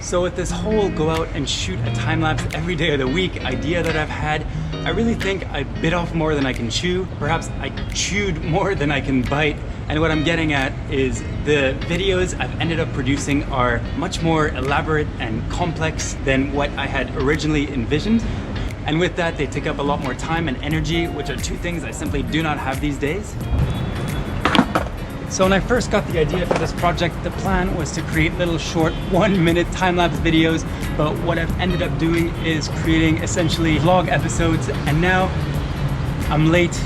So with this whole go out and shoot a time-lapse every day of the week idea that I've had, I really think I bit off more than I can chew. Perhaps I chewed more than I can bite. And what I'm getting at is the videos I've ended up producing are much more elaborate and complex than what I had originally envisioned. And with that, they take up a lot more time and energy, which are two things I simply do not have these days. So when I first got the idea for this project, the plan was to create little short 1-minute time-lapse videos, but what I've ended up doing is creating essentially vlog episodes, and now I'm late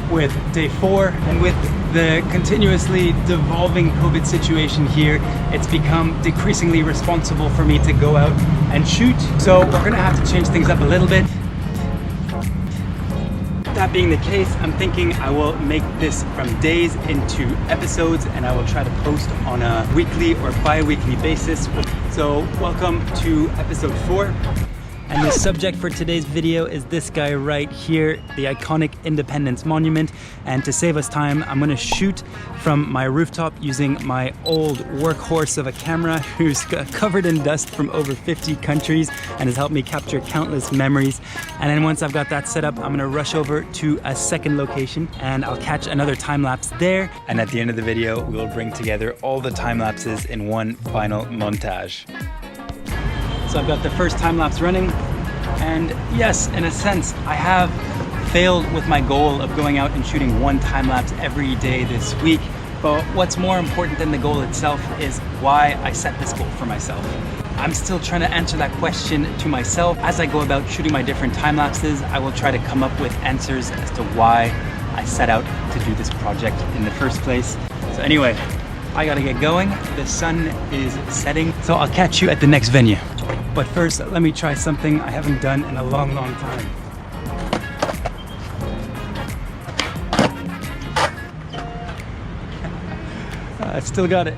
with day 4, and with the continuously devolving COVID situation here, it's become decreasingly responsible for me to go out and shoot. So we're gonna have to change things up a little bit. That being the case, I'm thinking I will make this from days into episodes, and I will try to post on a weekly or bi-weekly basis. So welcome to episode 4. And the subject for today's video is this guy right here, the iconic Independence Monument. And to save us time, I'm gonna shoot from my rooftop using my old workhorse of a camera who's covered in dust from over 50 countries and has helped me capture countless memories. And then once I've got that set up, I'm gonna rush over to a second location and I'll catch another time lapse there. And at the end of the video, we'll bring together all the time lapses in one final montage. So I've got the first time lapse running, and yes, in a sense, I have failed with my goal of going out and shooting one time lapse every day this week. But what's more important than the goal itself is why I set this goal for myself. I'm still trying to answer that question to myself. As I go about shooting my different time lapses, I will try to come up with answers as to why I set out to do this project in the first place. So anyway, I gotta get going. The sun is setting, so I'll catch you at the next venue. But first, let me try something I haven't done in a long, long time. I still got it.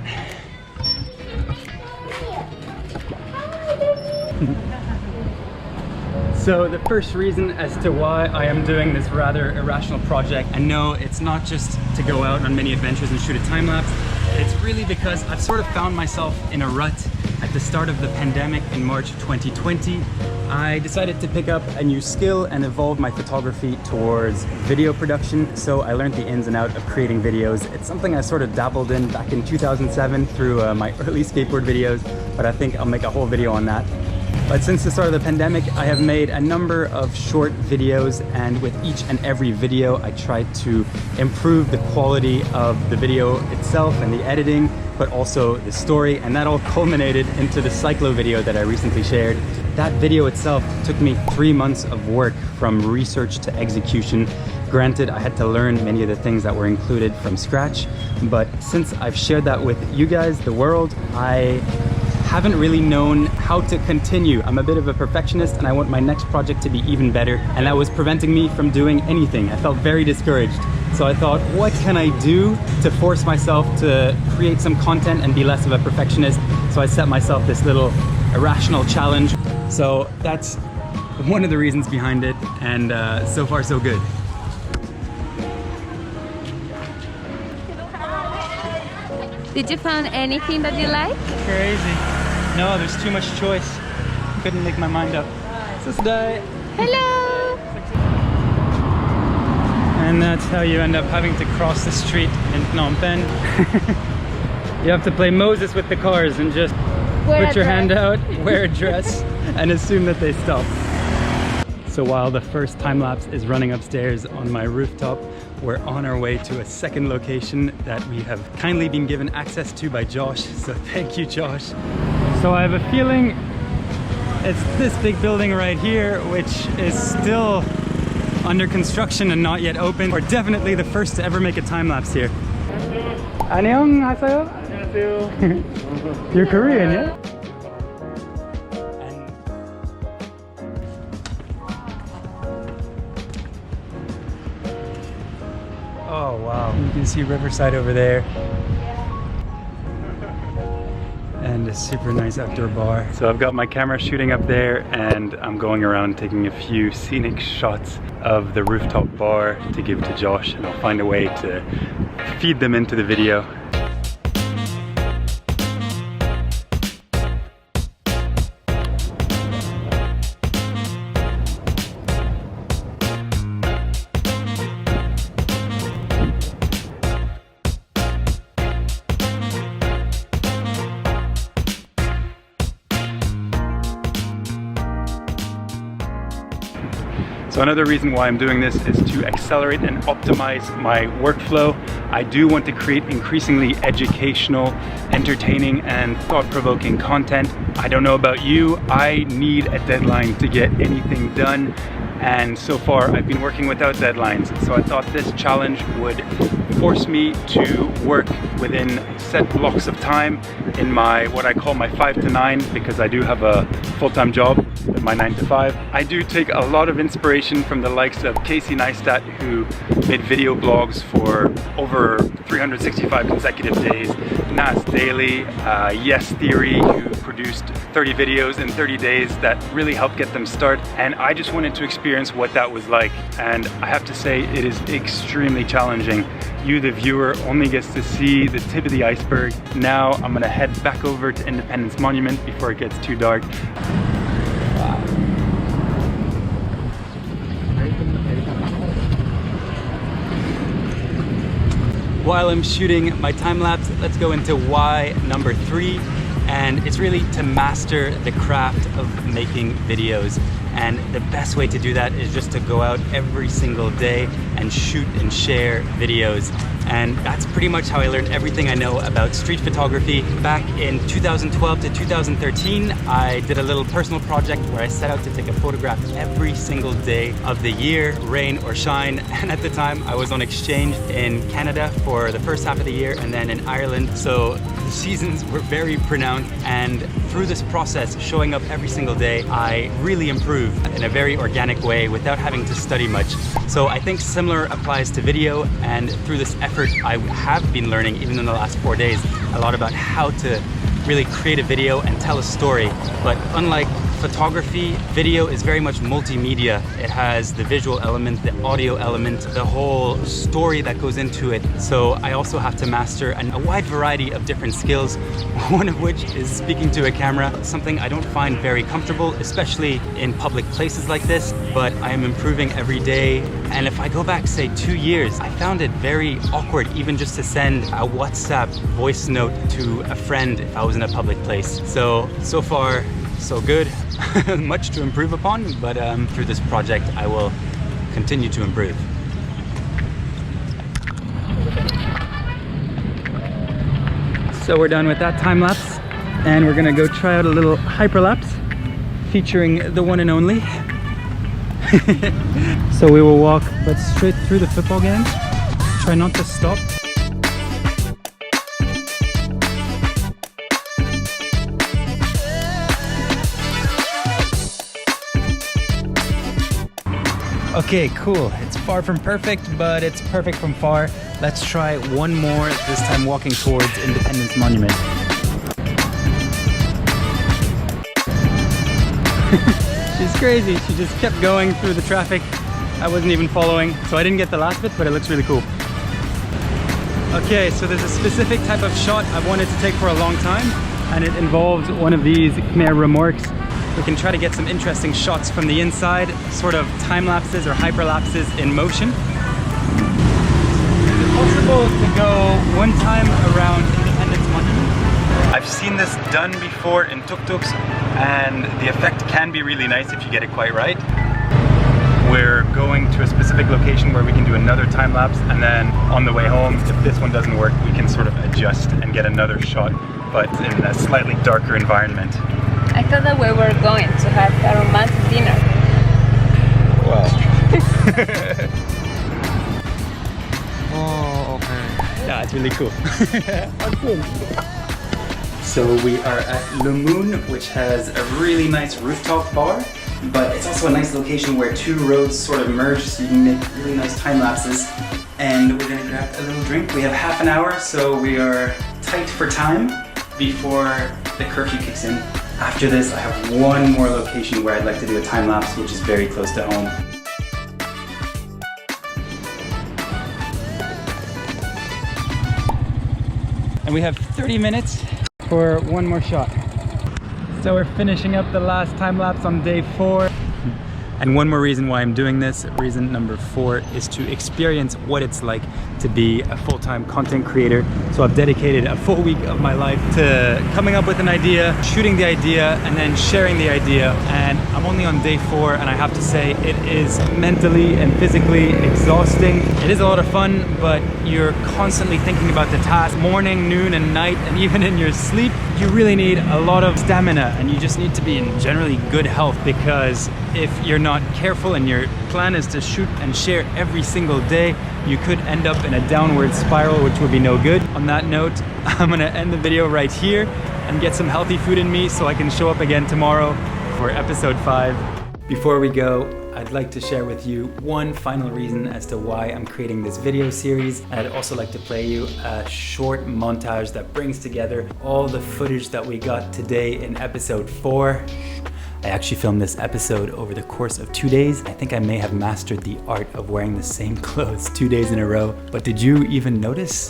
So the first reason as to why I am doing this rather irrational project, and no, it's not just to go out on many adventures and shoot a time lapse. It's really because I've sort of found myself in a rut. At the start of the pandemic in March 2020, I decided to pick up a new skill and evolve my photography towards video production. So I learned the ins and outs of creating videos. It's something I sort of dabbled in back in 2007 through my early skateboard videos, but I think I'll make a whole video on that. But since the start of the pandemic, I have made a number of short videos, and with each and every video, I tried to improve the quality of the video itself and the editing, but also the story, and that all culminated into the cyclo video that I recently shared. That video itself took me 3 months of work from research to execution. Granted, I had to learn many of the things that were included from scratch, but since I've shared that with you guys, the world, I haven't really known how to continue. I'm a bit of a perfectionist and I want my next project to be even better, and that was preventing me from doing anything. I felt very discouraged. So I thought, what can I do to force myself to create some content and be less of a perfectionist? So I set myself this little irrational challenge. So that's one of the reasons behind it, and so far so good. Did you find anything that you like? Crazy. No, there's too much choice. Couldn't make my mind up. Hello! And that's how you end up having to cross the street in Phnom Penh. You have to play Moses with the cars and just put your hand out, wear a dress, and assume that they stop. So while the first time lapse is running upstairs on my rooftop, we're on our way to a second location that we have kindly been given access to by Josh. So thank you, Josh. So I have a feeling it's this big building right here, which is still under construction and not yet open. We're definitely the first to ever make a time lapse here. 안녕하세요. 안녕하세요. You're Korean, yeah? Oh wow, you can see Riverside over there. And a super nice outdoor bar. So I've got my camera shooting up there, and I'm going around taking a few scenic shots of the rooftop bar to give to Josh, and I'll find a way to feed them into the video. So another reason why I'm doing this is to accelerate and optimize my workflow. I do want to create increasingly educational, entertaining, and thought-provoking content. I don't know about you, I need a deadline to get anything done. And so far I've been working without deadlines. So I thought this challenge would force me to work within set blocks of time in my, what I call my 5 to 9, because I do have a full-time job, my 9 to 5. I do take a lot of inspiration from the likes of Casey Neistat, who made video blogs for over 365 consecutive days, Nas Daily, Yes Theory, who produced 30 videos in 30 days that really helped get them started. And I just wanted to experience what that was like. And I have to say, it is extremely challenging. You, the viewer, only gets to see the tip of the iceberg. Now I'm gonna head back over to Independence Monument before it gets too dark. Wow. While I'm shooting my time lapse, let's go into why number 3. And it's really to master the craft of making videos. And the best way to do that is just to go out every single day and shoot and share videos. And that's pretty much how I learned everything I know about street photography. Back in 2012 to 2013, I did a little personal project where I set out to take a photograph every single day of the year, rain or shine. And at the time, I was on exchange in Canada for the first half of the year and then in Ireland. So the seasons were very pronounced, and through this process, showing up every single day, I really improved in a very organic way without having to study much. So I think similar applies to video, and through this effort, I have been learning, even in the last 4 days, a lot about how to really create a video and tell a story. But unlike photography, video is very much multimedia. It has the visual element, the audio element, the whole story that goes into it. So I also have to master a wide variety of different skills, one of which is speaking to a camera, something I don't find very comfortable, especially in public places like this, but I am improving every day. And if I go back, say 2 years, I found it very awkward even just to send a WhatsApp voice note to a friend if I was in a public place. So far, so good. Much to improve upon, but through this project I will continue to improve. So we're done with that time lapse, and we're gonna go try out a little hyperlapse featuring the one and only. So we will walk straight through the football game. Try not to stop. Okay, cool. It's far from perfect, but it's perfect from far. Let's try one more, this time walking towards Independence Monument. She's crazy. She just kept going through the traffic. I wasn't even following, so I didn't get the last bit, but it looks really cool. Okay, so there's a specific type of shot I've wanted to take for a long time, and it involves one of these Khmer remorques. We can try to get some interesting shots from the inside, sort of time lapses or hyperlapses in motion. Is it possible to go one time around Independence Monument? I've seen this done before in tuk-tuks, and the effect can be really nice if you get it quite right. We're going to a specific location where we can do another time lapse, and then on the way home, if this one doesn't work, we can sort of adjust and get another shot, but in a slightly darker environment. I thought that we were going to have a romantic dinner. Wow. Oh, okay. Yeah, it's really cool. So we are at Le Moon, which has a really nice rooftop bar, but it's also a nice location where 2 roads sort of merge, so you can make really nice time lapses. And we're gonna grab a little drink. We have half an hour, so we are tight for time before the curfew kicks in. After this, I have one more location where I'd like to do a time lapse, which is very close to home. And we have 30 minutes for one more shot. So we're finishing up the last time lapse on day 4. And one more reason why I'm doing this, reason number 4, is to experience what it's like to be a full-time content creator. So So I've dedicated a full week of my life to coming up with an idea, shooting the idea, and then sharing the idea. And I'm only on day 4, and I have to say it is mentally and physically exhausting. It is a lot of fun, but you're constantly thinking about the task morning, noon, and night, and even in your sleep. You really need a lot of stamina, and you just need to be in generally good health, because if you're not careful and your plan is to shoot and share every single day, you could end up in a downward spiral, which would be no good. On that note, I'm gonna end the video right here and get some healthy food in me so I can show up again tomorrow for episode 5. Before we go, I'd like to share with you one final reason as to why I'm creating this video series. And I'd also like to play you a short montage that brings together all the footage that we got today in episode 4. I actually filmed this episode over the course of 2 days. I think I may have mastered the art of wearing the same clothes 2 days in a row, but did you even notice?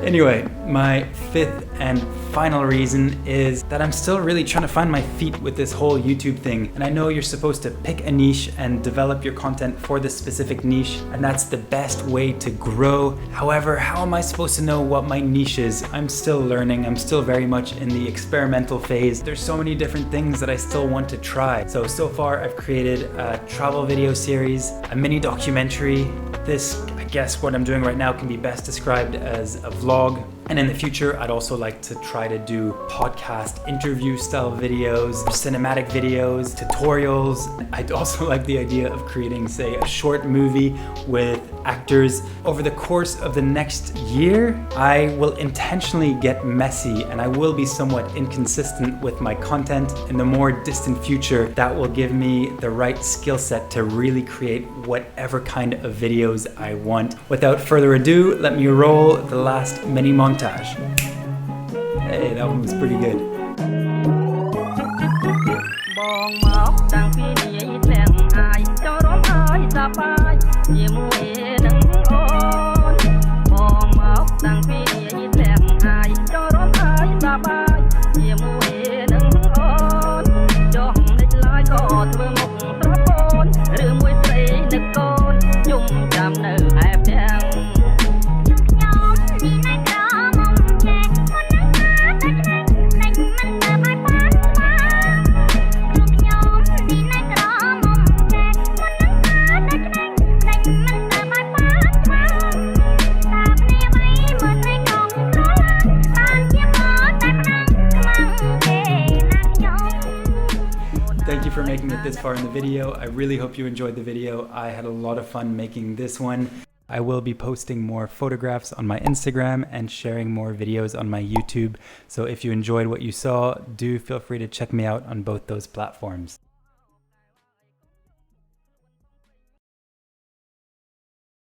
Anyway, my 5th and final reason is that I'm still really trying to find my feet with this whole YouTube thing. And I know you're supposed to pick a niche and develop your content for this specific niche, and that's the best way to grow. However, how am I supposed to know what my niche is? I'm still learning. I'm still very much in the experimental phase. There's so many different things that I still want to try. So far I've created a travel video series, a mini documentary. This, I guess what I'm doing right now can be best described as a vlog. And in the future, I'd also like to try to do podcast interview style videos, cinematic videos, tutorials. I'd also like the idea of creating, say, a short movie with actors. Over the course of the next year, I will intentionally get messy, and I will be somewhat inconsistent with my content. In the more distant future, that will give me the right skill set to really create whatever kind of videos I want. Without further ado, let me roll the last mini montage. Hey, that one was pretty good. Thank you for making it this far in the video. I really hope you enjoyed the video. I had a lot of fun making this one. I will be posting more photographs on my Instagram and sharing more videos on my YouTube. So if you enjoyed what you saw, do feel free to check me out on both those platforms.